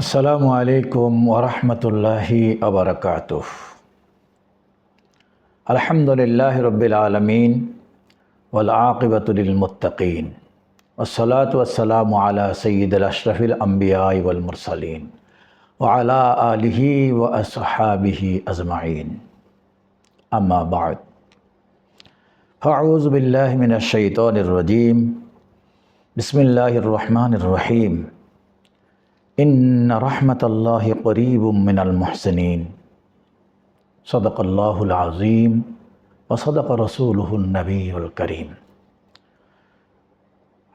আসসালামু আলাইকুম ওরহমতুল্লাহি আবরকাতুহ। আলহামদুলিল্লাহ রব্বিল আলমিন ওয়াল আকিবাতু লিল মুত্তাকিন ওয়াসসালাতু ওয়াসসালামু আলা সাইয়্যিদিল আশরাফিল আমবিয়া ওয়াল মুরসালিন ওয়া আলা আলিহি ওয়া আসহাবিহি আজমাইন। আম্মা বা'দ, ফাআউযু বিল্লাহি মিনাশ শাইতানির রাজীম। বিসমিল্লাহির রহমানির রহিম। ইন্না রাহমাতাল্লাহি করিবুম মিনাল মুহসিনিন। সাদাকাল্লাহুল আযীম ওয়া সাদাকা রাসূলুহুন নবিয়্যুল কারীম।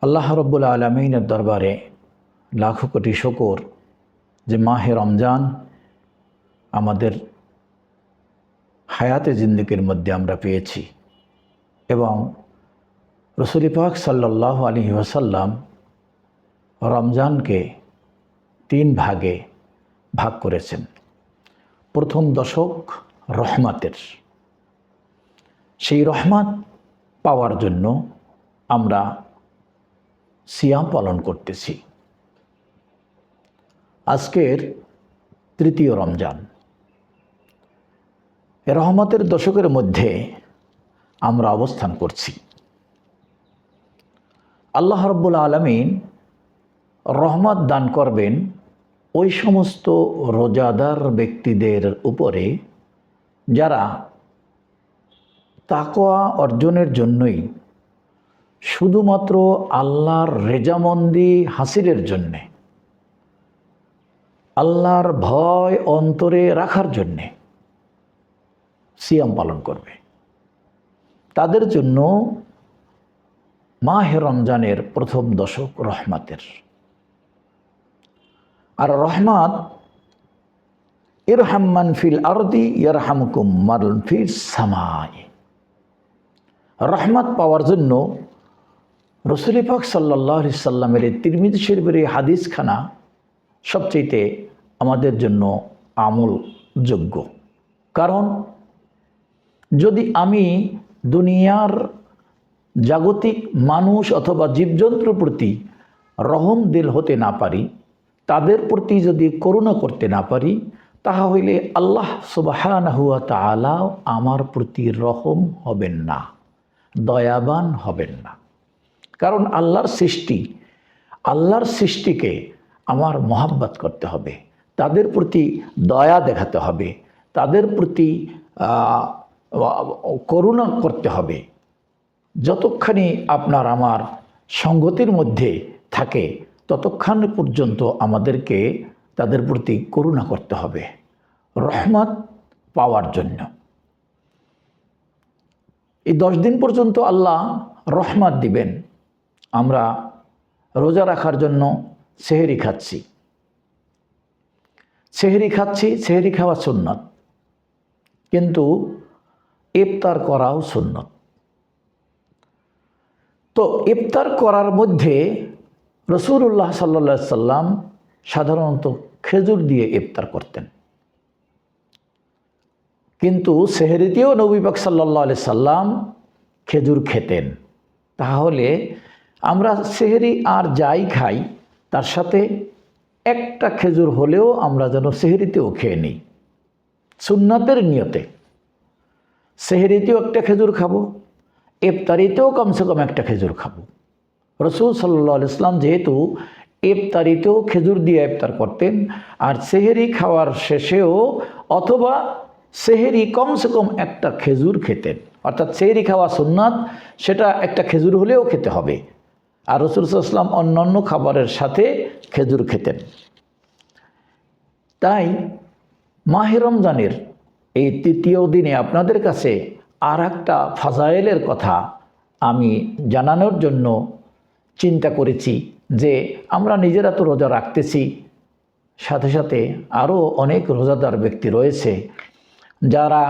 আল্লাহ রাব্বুল আলামিনের দরবারে লাখো কোটি শুকর যে মাহে রমজান আমাদের হায়াতে জিন্দেগির মধ্যে আমরা পেয়েছি এবং রাসূল পাক সাল্লাল্লাহু আলাইহি ওয়াসাল্লাম রমজানকে 3 ভাগে ভাগ করেছেন। প্রথম দশক রহমতের, সেই রহমত পাওয়ার জন্য আমরা সিয়াম পালন করতেছি। আজকের তৃতীয় রমজান, রহমতের দশকের মধ্যে আমরা অবস্থান করছি। আল্লাহ রাব্বুল আলামিন রহমত দান করবেন ওই সমস্ত রোজাদার ব্যক্তিদের উপরে যারা তাকওয়া অর্জনের জন্যই, শুধুমাত্র আল্লাহর রেজামন্দি হাসিলের জন্যে, আল্লাহর ভয় অন্তরে রাখার জন্যে সিয়াম পালন করবে। তাদের জন্য মাহে রমজানের প্রথম দশক রহমতের। আর রহমত, ইরহাম মান ফিল আরদি ইয়ারহামকুম মান ফিস সামাই। রহমত পাওয়ার জন্য রাসূল পাক সাল্লাল্লাহু আলাইহি সাল্লামের তিরমিজি শরীফের হাদিসখানা সবচেয়ে আমাদের জন্য আমলযোগ্য। কারণ যদি আমি দুনিয়ার জাগতিক মানুষ অথবা জীবজন্তুর প্রতি রহম দিল হতে না পারি, তাদের প্রতি যদি করুণা করতে না পারি, তাহা হইলে আল্লাহ সুবহানাহু ওয়া তাআলা আমার প্রতি রহম হবেন না, দয়াবান হবেন না। কারণ আল্লাহর সৃষ্টিকে আমার মহাব্বত করতে হবে, তাদের প্রতি দয়া দেখাতে হবে, তাদের প্রতি করুণা করতে হবে। যতক্ষণই আপনার আমার সঙ্গতির মধ্যে থাকে ততক্ষণ পর্যন্ত আমাদেরকে তাদের প্রতি করুণা করতে হবে রহমত পাওয়ার জন্য। এই 10 দিন পর্যন্ত আল্লাহ রহমত দিবেন। আমরা রোজা রাখার জন্য সেহরি খাচ্ছি, সেহরি খাওয়া সুন্নত, কিন্তু ইফতার করাও সুন্নত। তো ইফতার করার মধ্যে রাসূলুল্লাহ সাল্লাল্লাহু আলাইহি সাল্লাম সাধারণত খেজুর দিয়ে ইফতার করতেন, কিন্তু সেহরিতেও নবী পাক সাল্লাল্লাহু আলাইহি সাল্লাম খেজুর খেতেন। তাহলে আমরা সেহরি আর যাই খাই তার সাথে একটা খেজুর হলেও আমরা যেন সেহরিতেও খেয়ে নিই, সুন্নাতের নিয়তে। সেহরিতেও একটা খেজুর খাবো, ইফতারিতেও কমসে কম একটা খেজুর খাবো। রাসূল সাল্লাল্লাহু আলাইহি সাল্লাম যেহেতু ইফতারিতেও খেজুর দিয়ে ইফতার করতেন, আর সেহরি খাওয়ার শেষেও অথবা সেহরি কমসে কম একটা খেজুর খেতেন। অর্থাৎ সেহরি খাওয়া সুন্নাত, সেটা একটা খেজুর হলেও খেতে হবে। আর রাসূল সাল্লাল্লাহু আলাইহি সাল্লাম অন্যান্য খাবারের সাথে খেজুর খেতেন। তাই মাহে রমজানের এই তৃতীয় দিনে আপনাদের কাছে আর একটা ফাজাইলের কথা আমি জানানোর জন্য চিন্তা করেছি, যে আমরা নিজেরা তো রোজা রাখতেছি, সাথে সাথে আরও অনেক রোজাদার ব্যক্তি রয়েছে যারা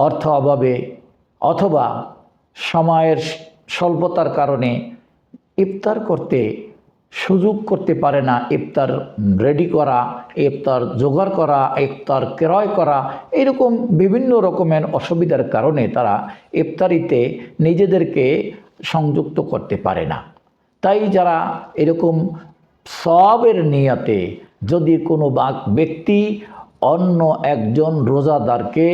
অর্থ অভাবে অথবা সময়ের স্বল্পতার কারণে ইফতার করতে সুযোগ করতে পারে না। ইফতার রেডি করা, ইফতার জোগাড় করা, ইফতার ক্রয় করা, এরকম বিভিন্ন রকমের অসুবিধার কারণে তারা ইফতারিতে নিজেদেরকে সংযুক্ত করতে পারে না। তাই যারা এরকম সওয়াবের নিয়তে যদি কোনো ব্যক্তি অন্য একজন রোজাদারকে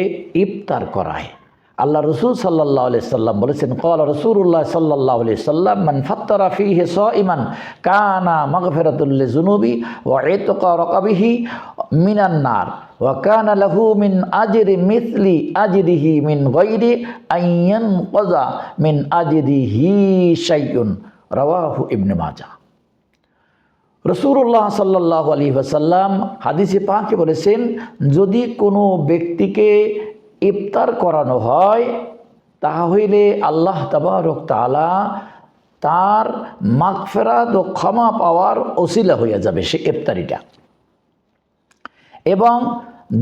ইফতার করায়। আল্লাহ রসুল সাল্লাল্লাহু আলাইহি সাল্লাম বলেছেন, ক্বালা রাসূলুল্লাহ সাল্লাল্লাহু আলাইহি সাল্লাম, মান ফাত্তারা ফীহি সাইমান কানা মাগফিরাতুল লিযুনুবি ওয়া ইতকা রাকাবিহি মিনান নার ওয়া কানা লাহু মিন আজরি মিসলি আজরিহি মিন গায়রি আন ইয়ানকাযা মিন আজরিহি শাইউন। রাওয়াহু ইবনে মাজাহ। রাসূলুল্লাহ সাল্লাল্লাহু আলাইহি ওয়াসাল্লাম হাদিসে পাকে বলেছেন, যদি কোনো ব্যক্তিকে ইফতার করানো হয় তাহলে আল্লাহ তাবারক তাআলা তার মাগফিরাত ও ক্ষমা পাওয়ার ওসিলা হয়ে যাবে সে ইফতারিটা, এবং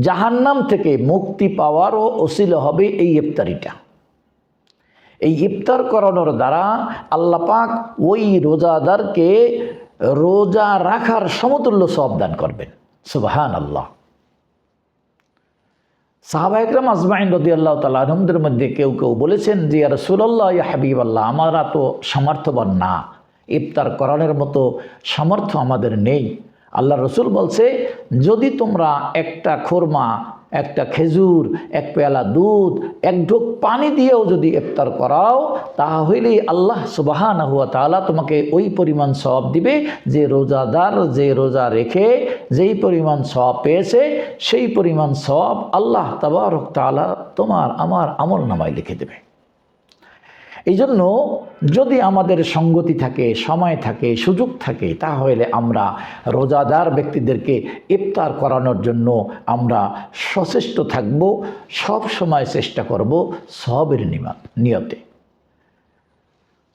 জাহান্নাম থেকে মুক্তি পাওয়ারও ওসিলা হবে এই ইফতারিটা। এই ইফতার করানোর দ্বারা আল্লাহ পাক ওই রোজাদারকে রোজা রাখার সমতুল্য সওয়াব দান করবেন। সুবহানাল্লাহ। সাহাবায়ে কেরাম আজমাইন রাদিয়াল্লাহু তাআলা আনহুদের মধ্যে কেউ কেউ বলেছেন যে, ইয়া রাসূলুল্লাহ, ইয়া হাবিবাল্লাহ, আমরা তো সামর্থ্যবান না, ইফতার করানোর মতো সামর্থ্য আমাদের নেই। আল্লাহ রসুল বলছে, যদি তোমরা একটা খুরমা, একটা খেজুর, এক পেয়ালা দুধ, এক ঢোক পানি দিয়েও যদি ইফতার করাও, তাহলে আল্লাহ সুবহানাহু ওয়া তাআলা তোমাকে ওই পরিমাণ সওয়াব দিবে যে রোজাদার যে রোজা রেখে যেই পরিমাণ সওয়াব পেয়েছে সেই পরিমাণ সওয়াব আল্লাহ তাবারক তাআলা তোমার আমার আমল নামায় লিখে দেবে। এই জন্য যদি আমাদের সঙ্গতি থাকে, সময় থাকে, সুযোগ থাকে, তাহলে আমরা রোজাদার ব্যক্তিদেরকে ইফতার করানোর জন্য আমরা সচেষ্ট থাকব, সব সময় চেষ্টা করব সওয়াবের নিয়তে।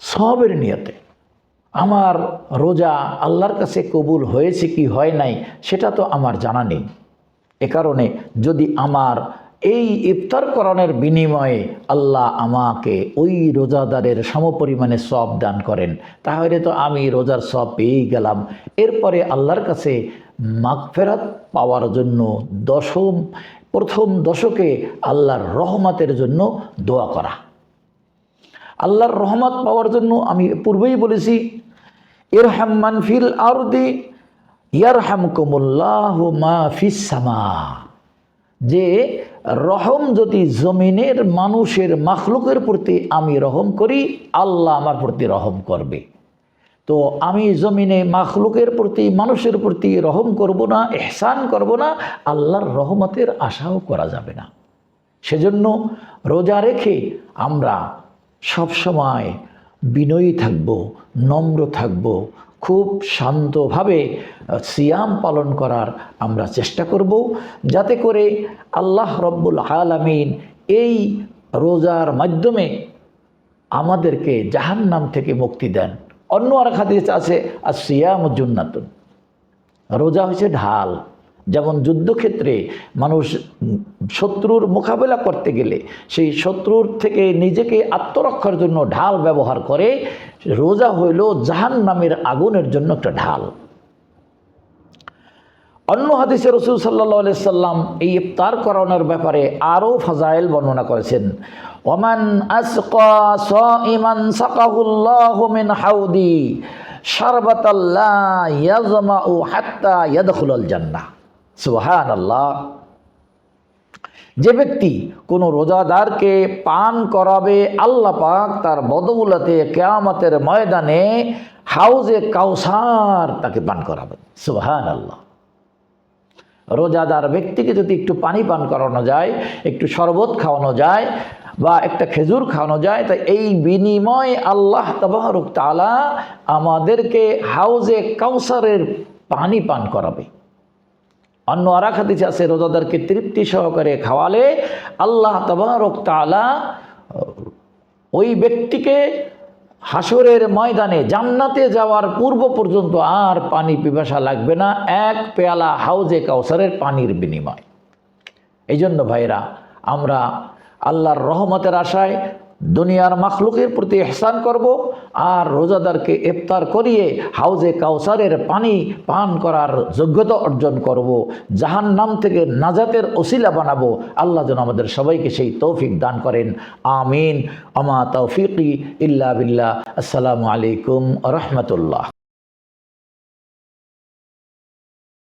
সওয়াবের নিয়তে আমার রোজা আল্লাহর কাছে কবুল হয়েছে কি হয় নাই সেটা তো আমার জানা নেই। এ কারণে যদি আমার এই ইফতার করানোর বিনিময়ে আল্লাহ আমাকে ওই রোজাদারের সমপরিমাণে সওয়াব দান করেন, তাহলে তো আমি রোজার সওয়াব পেয়েই গেলাম। এরপরে আল্লাহর কাছে মাগফিরাত পাওয়ার জন্য প্রথম দশকে আল্লাহর রহমতের জন্য দোয়া করা। আল্লাহর রহমত পাওয়ার জন্য আমি পূর্বেই বলেছি, ইরহাম মান ফিল আরদি ইয়ারহামকুমুল্লাহু মা ফিস সামা, যে রহম যদি জমিনের মানুষের মাখলুকের প্রতি আমি রহম করি, আল্লাহ আমার প্রতি রহম করবে। তো আমি জমিনে মাখলুকের প্রতি, মানুষের প্রতি রহম করব না, ইহসান করব না, আল্লাহর রহমতের আশাও করা যাবে না। সেজন্য রোজা রেখে আমরা সব সময় বিনয়ী থাকব, নম্র থাকব, খুব শান্তভাবে সিয়াম পালন করার আমরা চেষ্টা করব, যাতে করে আল্লাহ রব্বুল আলামিন এই রোজার মাধ্যমে আমাদেরকে জাহান্নাম থেকে মুক্তি দেন। অন্য আরেক হাদিস আছে, আসিয়ামু জুন্নাতুন, রোজা হচ্ছে ঢাল। যেমন যুদ্ধক্ষেত্রে মানুষ শত্রুর মোকাবেলা করতে গেলে সেই শত্রুর থেকে নিজেকে আত্মরক্ষার জন্য ঢাল ব্যবহার করে, রোজা হইল জাহান্নামের আগুনের জন্য একটা ঢাল। অন্য হাদিসে রাসূল সাল্লাল্লাহু আলাইহি সাল্লাম এই ইফতার করানোর ব্যাপারে আরও ফাজাইল বর্ণনা করেছেন। ওমান আসকা সাইমান সাকাহুল্লাহু মিন হাউদি শারবাতাল্লা ইয়াজমাউ হাত্তা ইয়াদখুলাল জান্নাহ। সুবহানাল্লাহ। যে ব্যক্তি কোনো রোজাদারকে পান করাবে, আল্লাহ পাক তার বদৌলতে কিয়ামতের ময়দানে হাউজে কাউসার তাকে পান করাবেন। সুবহানাল্লাহ। রোজাদার ব্যক্তিকে যদি একটু পানি পান করানো যায়, একটু শরবত খাওয়ানো যায়, বা একটা খেজুর খাওয়ানো যায়, তাই এই বিনিময়ে আল্লাহ তাবারক তাআলা আমাদেরকে হাউজে কাউসারের পানি পান করাবে। অন্য আরেক হাদিসে আছে, রোজাদারকে তৃপ্তি সহকারে খাওয়ালে আল্লাহ তাবারক তাআলা ওই ব্যক্তিকে হাসরের ময়দানে জান্নাতে যাওয়ার পূর্ব পর্যন্ত আর পানি পিপাসা লাগবে না, এক পেয়ালা হাউজে কাউসারের পানির বিনিময়। এই জন্য ভাইরা, আমরা আল্লাহর রহমতের আশায় দুনিয়ার মাখলুকের প্রতি ইহসান করব, আর রোজাদারকে ইফতার করিয়ে হাউজে কাউসারের পানি পান করার যোগ্যতা অর্জন করব, জাহান্নাম থেকে নাজাতের ওসিলা বানাবো। আল্লাহ যেন আমাদের সবাইকে সেই তৌফিক দান করেন। আমিন। আমা তৌফিকি ইল্লা বিল্লাহ। আসসালামু আলাইকুম ওয়া রাহমাতুল্লাহ।